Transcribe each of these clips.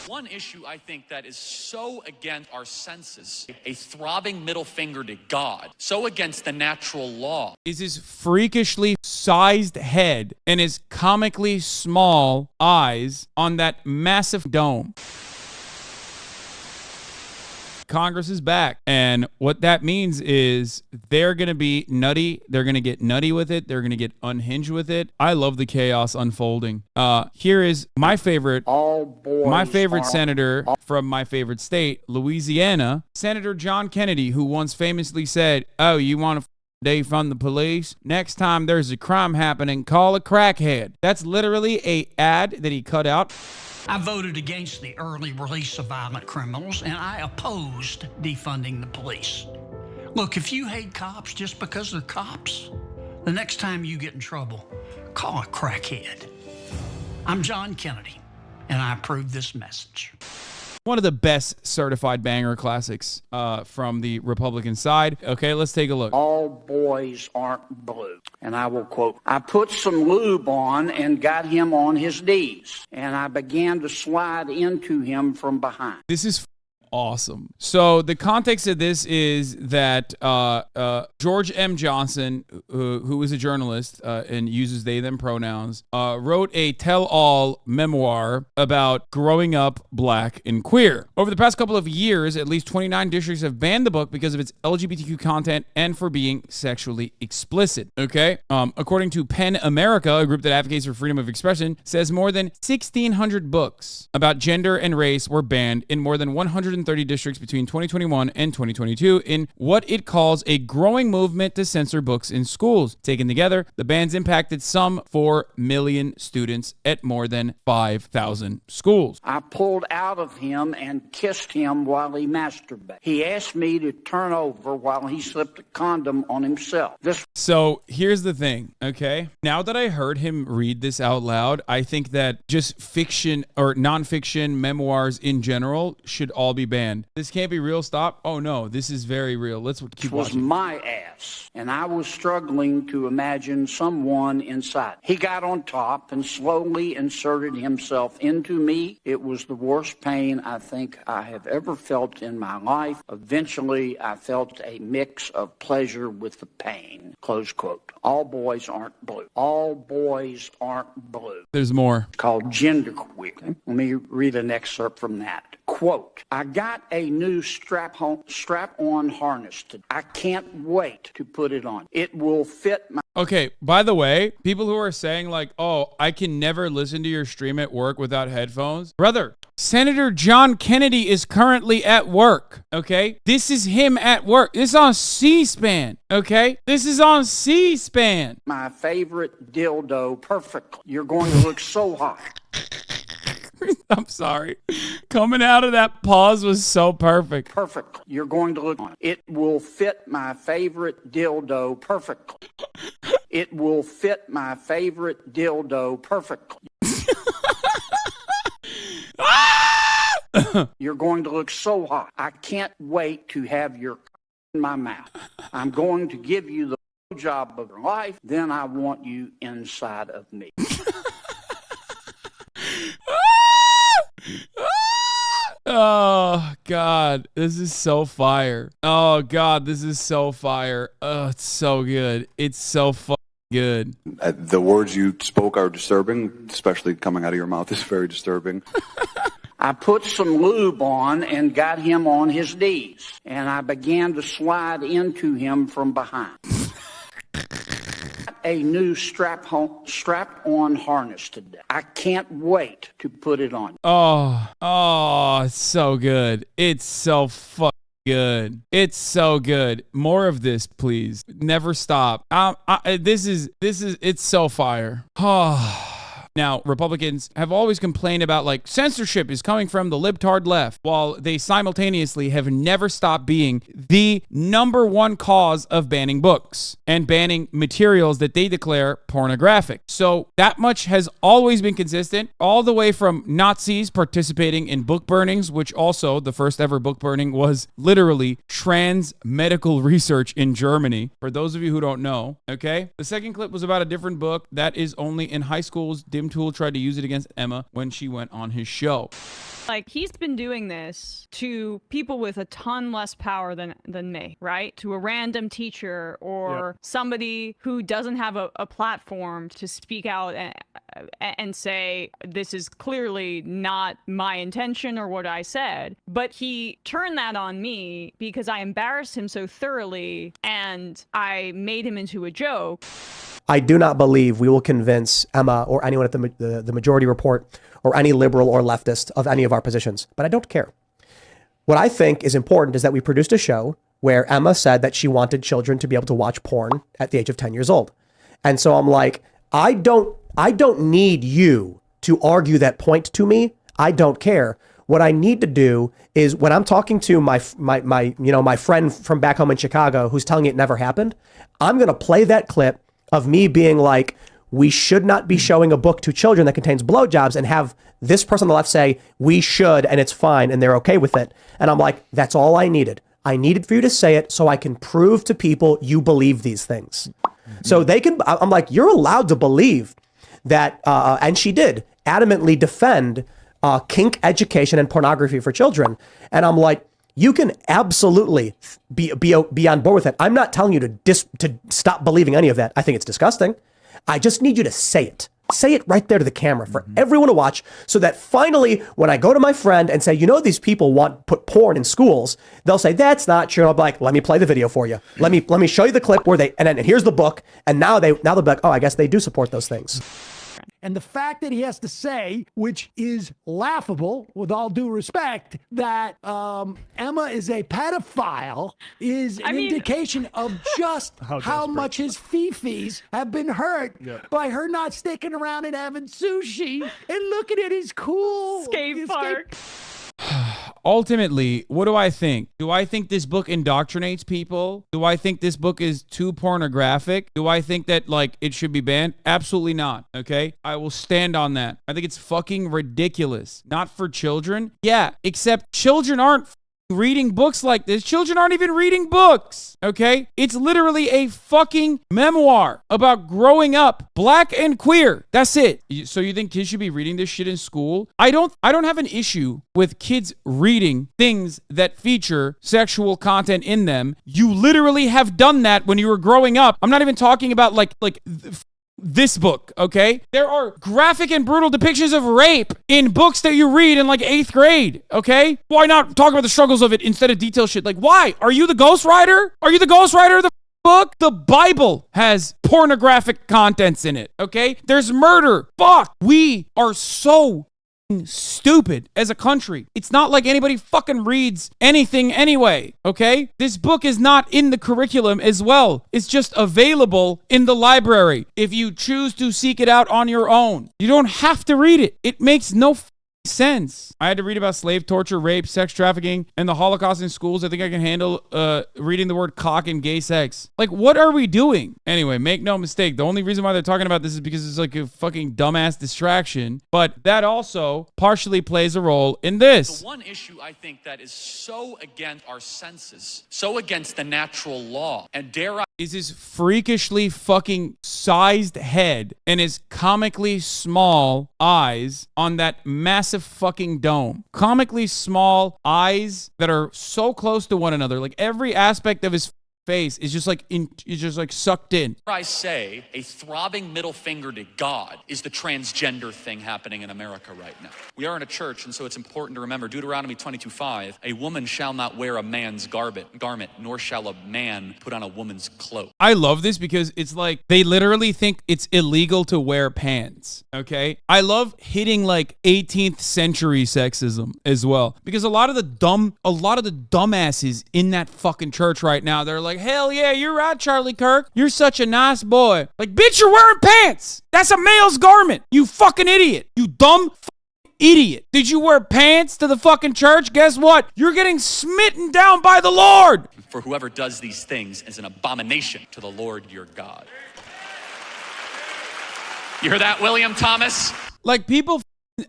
One issue I think that is so against our senses, a throbbing middle finger to God, so against the natural law, is his freakishly sized head and his comically small eyes on that massive dome. Congress is back. And what that means is they're going to be nutty. They're going to get nutty with it. They're going to get unhinged with it. I love the chaos unfolding. Here is my favorite senator from my favorite state, Louisiana, Senator John Kennedy, who once famously said, "Oh, you want to defund the police? Next time there's a crime happening, call a crackhead." That's literally an ad that he cut out. I voted against the early release of violent criminals, and I opposed defunding the police. Look, if you hate cops just because they're cops, the next time you get in trouble, call a crackhead. I'm John Kennedy, and I approve this message. One of the best certified banger classics from the Republican side. Okay, let's take a look. All boys aren't blue. And I will quote, "I put some lube on and got him on his knees, and I began to slide into him from behind." This is awesome. So the context of this is that George M. Johnson, who is a journalist and uses they, them pronouns, wrote a tell-all memoir about growing up black and queer. Over the past couple of years, at least 29 districts have banned the book because of its LGBTQ content and for being sexually explicit. Okay? According to PEN America, a group that advocates for freedom of expression, says more than 1,600 books about gender and race were banned in more than 130 districts between 2021 and 2022 in what it calls a growing movement to censor books in schools. Taken together, the bans impacted some 4 million students at more than 5,000 schools. I pulled out of him and kissed him while he masturbated. He asked me to turn over while he slipped a condom on himself. So here's the thing, okay? Now that I heard him read this out loud, I think that just fiction or nonfiction memoirs in general should all be banned. This can't be real. Stop. Oh no, this is very real. Let's keep watching. This was my ass, and I was struggling to imagine someone inside. He got on top and slowly inserted himself into me. It was the worst pain I think I have ever felt in my life. Eventually, I felt a mix of pleasure with the pain. Close quote. All boys aren't blue. All boys aren't blue. There's more. It's called genderqueer. Let me read an excerpt from that. Quote, "I got a new strap-on harness today. I can't wait to put it on. It will fit my..." Okay, by the way, people who are saying like, "Oh, I can never listen to your stream at work without headphones." Brother, Senator John Kennedy is currently at work, okay? This is him at work. This is on C-SPAN, okay? This is on C-SPAN. My favorite dildo perfectly. You're going to look so hot. I'm sorry. Coming out of that pause was so perfect. Perfectly. You're going to look on it. It will fit my favorite dildo perfectly. It will fit my favorite dildo perfectly. You're going to look so hot. I can't wait to have your in my mouth. I'm going to give you the job of your life. Then I want you inside of me. Oh, God, this is so fire. Oh, God, this is so fire. Oh, it's so good. It's so fucking good. The words you spoke are disturbing, especially coming out of your mouth is very disturbing. I put some lube on and got him on his knees, and I began to slide into him from behind. A new strap-on harness today. I can't wait to put it on. Oh, it's so good. It's so fucking good. It's so good. More of this, please. Never stop. It's so fire. Oh. Now, Republicans have always complained about like censorship is coming from the libtard left, while they simultaneously have never stopped being the number one cause of banning books and banning materials that they declare pornographic. So that much has always been consistent, all the way from Nazis participating in book burnings, which also the first ever book burning was literally trans medical research in Germany. For those of you who don't know, okay? The second clip was about a different book that is only in high schools, dim same tool, tried to use it against Emma when she went on his show. Like, he's been doing this to people with a ton less power than me, right? To a random teacher or somebody who doesn't have a platform to speak out and say, this is clearly not my intention or what I said. But he turned that on me because I embarrassed him so thoroughly and I made him into a joke. I do not believe we will convince Emma or anyone at the Majority Report or any liberal or leftist of any of our positions, but I don't care. What I think is important is that we produced a show where Emma said that she wanted children to be able to watch porn at the age of 10 years old. And so I'm like, I don't need you to argue that point to me. I don't care. What I need to do is when I'm talking to my friend from back home in Chicago who's telling me it never happened, I'm going to play that clip of me being like, we should not be showing a book to children that contains blowjobs, and have this person on the left say, we should, and it's fine, and they're okay with it. And I'm like, that's all I needed. I needed for you to say it so I can prove to people you believe these things. So they can, I'm like, you're allowed to believe that, and she did, adamantly defend kink education and pornography for children. And I'm like, you can absolutely be on board with it. I'm not telling you to stop believing any of that. I think it's disgusting. I just need you to say it. Say it right there to the camera for everyone to watch, so that finally, when I go to my friend and say, these people want put porn in schools, they'll say, that's not true. I'll be like, let me play the video for you. Let me show you the clip where and here's the book. And now they'll be like, oh, I guess they do support those things. And the fact that he has to say, which is laughable, with all due respect, that Emma is a pedophile is an indication of just how much his fifis have been hurt by her not sticking around and having sushi and looking at his cool skate park. Ultimately, what do I think? Do I think this book indoctrinates people? Do I think this book is too pornographic? Do I think that, it should be banned? Absolutely not, okay? I will stand on that. I think it's fucking ridiculous. Not for children? Yeah, except children aren't reading books like this. Children aren't even reading books, okay? It's literally a fucking memoir about growing up black and queer. That's it. So you think kids should be reading this shit in school? I don't have an issue with kids reading things that feature sexual content in them. You literally have done that when you were growing up. I'm not even talking about this book, okay? There are graphic and brutal depictions of rape in books that you read in 8th grade, okay? Why not talk about the struggles of it instead of detail shit? Why? Are you the ghostwriter? Are you the ghostwriter of the book? The Bible has pornographic contents in it, okay? There's murder. Fuck. We are so stupid as a country. It's not like anybody fucking reads anything anyway, okay? This book is not in the curriculum as well. It's just available in the library if you choose to seek it out on your own. You don't have to read it. It makes no sense. I had to read about slave torture, rape, sex trafficking, and the Holocaust in schools. I think I can handle reading the word cock and gay sex. What are we doing? Anyway, make no mistake. The only reason why they're talking about this is because it's a fucking dumbass distraction. But that also partially plays a role in this. The one issue I think that is so against our senses, so against the natural law, and dare I is his freakishly fucking sized head and his comically small eyes on that massive fucking dome. Comically small eyes that are so close to one another. Every aspect of his face is just sucked in. I say a throbbing middle finger to God is the transgender thing happening in America right now. We are in a church, and so it's important to remember Deuteronomy 22:5, a woman shall not wear a man's garment, nor shall a man put on a woman's cloak. I love this because it's they literally think it's illegal to wear pants, okay? I love hitting 18th century sexism as well, because a lot of the dumbasses in that fucking church right now, they're like, hell yeah, you're right, Charlie Kirk. You're such a nice boy. Bitch, you're wearing pants. That's a male's garment. You fucking idiot. You dumb idiot. Did you wear pants to the fucking church? Guess what? You're getting smitten down by the Lord. For whoever does these things is an abomination to the Lord your God. You hear that, William Thomas? People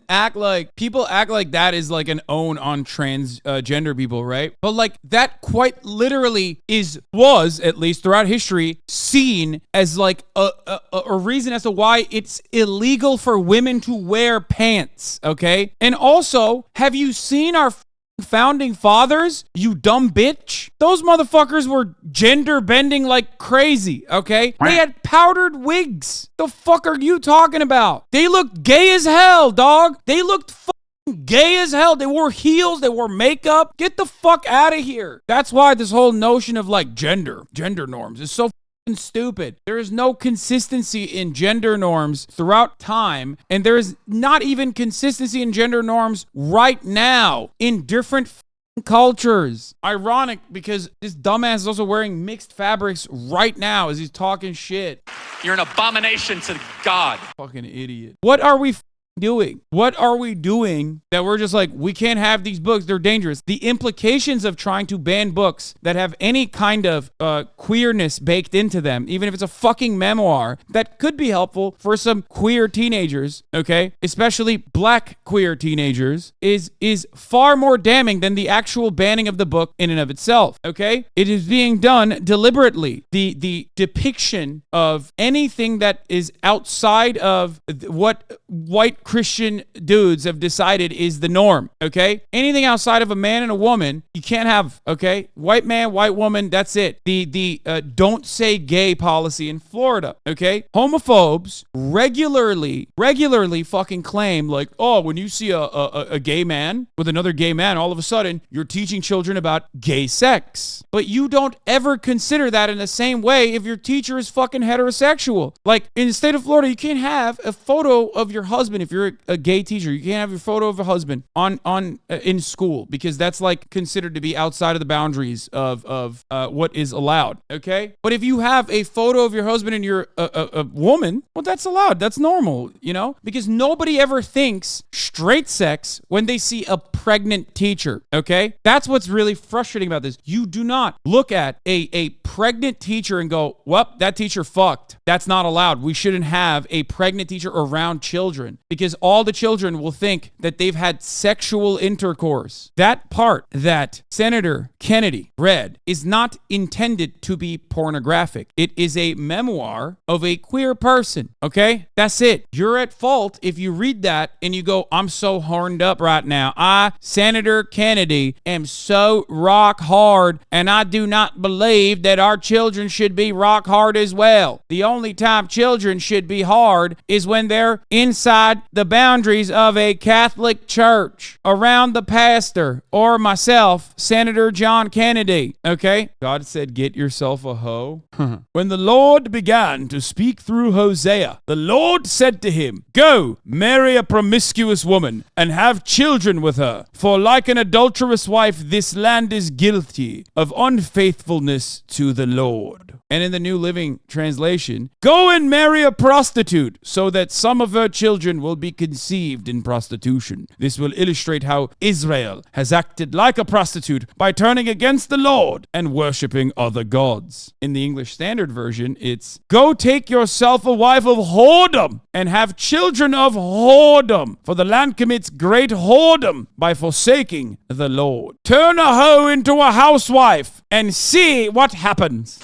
act like that is like an own on transgender people, right? But like that quite literally was at least throughout history seen as like a reason as to why it's illegal for women to wear pants, okay? And also, have you seen our founding fathers, you dumb bitch? Those motherfuckers were gender bending like crazy, okay? They had powdered wigs. The fuck are you talking about? They looked gay as hell, dog. They looked gay as hell. They wore heels. They wore makeup. Get the fuck out of here. That's why this whole notion of like gender norms is so stupid. There is no consistency in gender norms throughout time, and there is not even consistency in gender norms right now in different cultures. Ironic, because this dumbass is also wearing mixed fabrics right now as he's talking shit. You're an abomination to God. Fucking idiot. What are we doing? What are we doing that we're just like, we can't have these books, they're dangerous? The implications of trying to ban books that have any kind of queerness baked into them, even if it's a fucking memoir, that could be helpful for some queer teenagers, okay? Especially black queer teenagers, is far more damning than the actual banning of the book in and of itself, okay? It is being done deliberately. The depiction of anything that is outside of what white Christian dudes have decided is the norm, okay? Anything outside of a man and a woman, you can't have, okay? White man, white woman, that's it. The don't say gay policy in Florida, okay? Homophobes regularly fucking claim like, oh, when you see a gay man with another gay man, all of a sudden you're teaching children about gay sex. But you don't ever consider that in the same way if your teacher is fucking heterosexual. Like in the state of Florida, you can't have a photo of your husband if you're a gay teacher. You can't have your photo of a husband in school because that's like considered to be outside of the boundaries of what is allowed, okay? But if you have a photo of your husband and you're a woman, well, that's allowed. That's normal, you know? Because nobody ever thinks straight sex when they see a pregnant teacher, okay? That's what's really frustrating about this. You do not look at a pregnant teacher and go, well, that teacher fucked. That's not allowed. We shouldn't have a pregnant teacher around children because all the children will think that they've had sexual intercourse. That part that Senator Kennedy read is not intended to be pornographic. It is a memoir of a queer person, okay? That's it. You're at fault if you read that and you go, I'm so horned up right now. I, Senator Kennedy, am so rock hard, and I do not believe that our children should be rock hard as well. The only time children should be hard is when they're inside the boundaries of a Catholic church around the pastor or myself, Senator John Kennedy, okay? God said, get yourself a hoe. When the Lord began to speak through Hosea, the Lord said to him, go, marry a promiscuous woman and have children with her. For like an adulterous wife, this land is guilty of unfaithfulness to the Lord. And in the New Living Translation, go and marry a prostitute so that some of her children will be conceived in prostitution. This will illustrate how Israel has acted like a prostitute by turning against the Lord and worshiping other gods. In the English Standard Version, it's go take yourself a wife of whoredom and have children of whoredom, for the land commits great whoredom by forsaking the Lord. Turn a hoe into a housewife and see what happens.